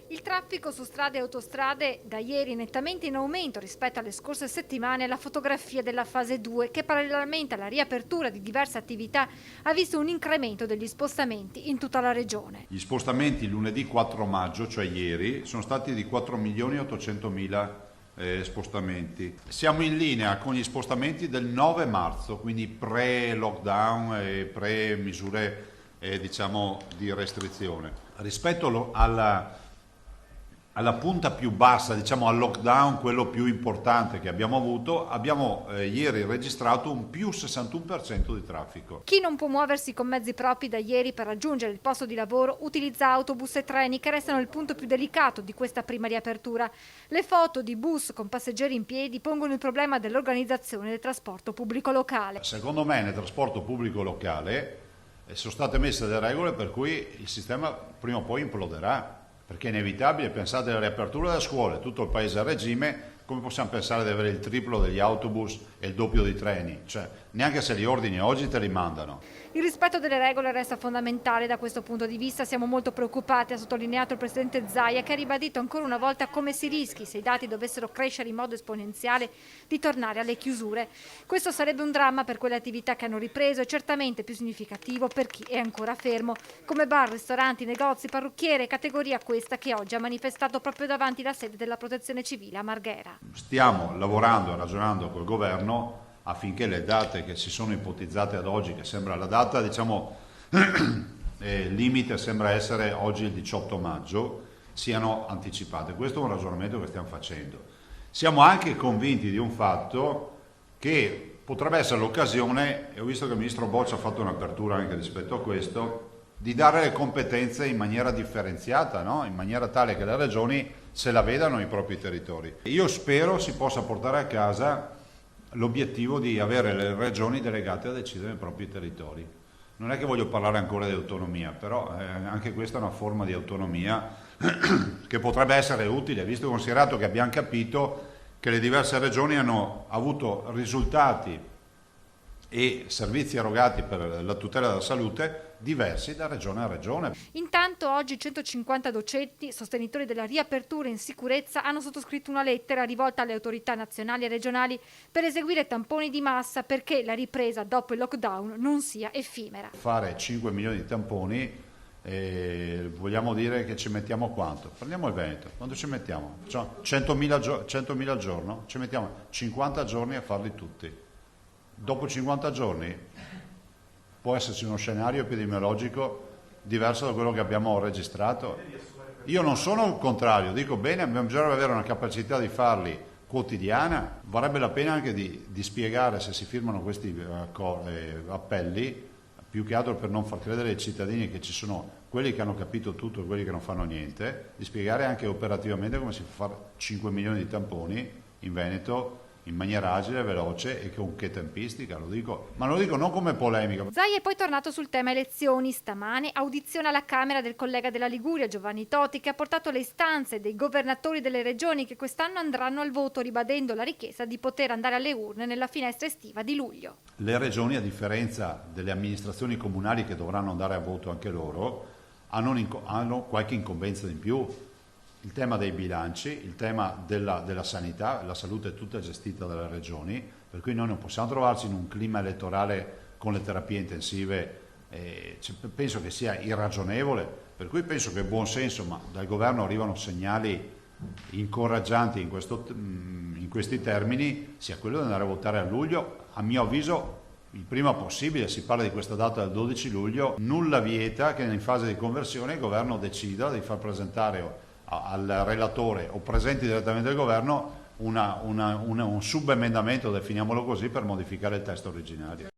Il traffico su strade e autostrade da ieri nettamente in aumento rispetto alle scorse settimane è la fotografia della fase 2 che parallelamente alla riapertura di diverse attività ha visto un incremento degli spostamenti in tutta la regione. Gli spostamenti lunedì 4 maggio, cioè ieri, sono stati di 4.800.000 spostamenti. Siamo in linea con gli spostamenti del 9 marzo, quindi pre-lockdown e pre-misure di restrizione. Rispetto alla punta più bassa, al lockdown, quello più importante che abbiamo avuto, abbiamo ieri registrato un più 61% di traffico. Chi non può muoversi con mezzi propri da ieri per raggiungere il posto di lavoro utilizza autobus e treni che restano il punto più delicato di questa prima riapertura. Le foto di bus con passeggeri in piedi pongono il problema dell'organizzazione del trasporto pubblico locale. Secondo me nel trasporto pubblico locale sono state messe delle regole per cui il sistema prima o poi imploderà. Perché è inevitabile, pensate alla riapertura delle scuole, tutto il paese a regime, come possiamo pensare di avere il triplo degli autobus e il doppio dei treni? Cioè, neanche se li ordini oggi te li mandano. Il rispetto delle regole resta fondamentale da questo punto di vista. Siamo molto preoccupati, ha sottolineato il presidente Zaia, che ha ribadito ancora una volta come si rischi, se i dati dovessero crescere in modo esponenziale, di tornare alle chiusure. Questo sarebbe un dramma per quelle attività che hanno ripreso e certamente più significativo per chi è ancora fermo, come bar, ristoranti, negozi, parrucchiere, categoria questa che oggi ha manifestato proprio davanti alla sede della Protezione Civile a Marghera. Stiamo lavorando e ragionando col governo affinché le date che si sono ipotizzate ad oggi, che sembra la data limite sembra essere oggi il 18 maggio, siano anticipate. Questo è un ragionamento che stiamo facendo. Siamo anche convinti di un fatto che potrebbe essere l'occasione, e ho visto che il ministro Boccia ha fatto un'apertura anche rispetto a questo, di dare le competenze in maniera differenziata, no? In maniera tale che le regioni se la vedano i propri territori. Io spero si possa portare a casa l'obiettivo di avere le regioni delegate a decidere nei propri territori. Non è che voglio parlare ancora di autonomia, però anche questa è una forma di autonomia che potrebbe essere utile, visto e considerato che abbiamo capito che le diverse regioni hanno avuto risultati e servizi erogati per la tutela della salute diversi da regione a regione. Intanto oggi 150 docenti, sostenitori della riapertura in sicurezza, hanno sottoscritto una lettera rivolta alle autorità nazionali e regionali per eseguire tamponi di massa perché la ripresa dopo il lockdown non sia effimera. Fare 5 milioni di tamponi, vogliamo dire che ci mettiamo quanto? Prendiamo il Veneto, quanto ci mettiamo? 100.000 al giorno? Ci mettiamo 50 giorni a farli tutti. Dopo 50 giorni può esserci uno scenario epidemiologico diverso da quello che abbiamo registrato. Io non sono il contrario, dico bene, bisogna avere una capacità di farli quotidiana. Varrebbe la pena anche di spiegare, se si firmano questi appelli, più che altro per non far credere ai cittadini che ci sono quelli che hanno capito tutto e quelli che non fanno niente, di spiegare anche operativamente come si fa a fare 5 milioni di tamponi in Veneto in maniera agile, veloce e con che tempistica, lo dico, ma lo dico non come polemica. Zaia è poi tornato sul tema elezioni. Stamane audiziona alla Camera del collega della Liguria, Giovanni Toti, che ha portato le istanze dei governatori delle regioni che quest'anno andranno al voto, ribadendo la richiesta di poter andare alle urne nella finestra estiva di luglio. Le regioni, a differenza delle amministrazioni comunali che dovranno andare a voto anche loro, hanno qualche incombenza in più. Il tema dei bilanci, il tema della sanità, la salute è tutta gestita dalle regioni, per cui noi non possiamo trovarci in un clima elettorale con le terapie intensive, penso che sia irragionevole, per cui penso che buon senso, ma dal governo arrivano segnali incoraggianti in questi termini, sia quello di andare a votare a luglio, a mio avviso il prima possibile. Si parla di questa data del 12 luglio, nulla vieta che in fase di conversione il governo decida di far presentare al relatore o presenti direttamente al governo un subemendamento, definiamolo così, per modificare il testo originario.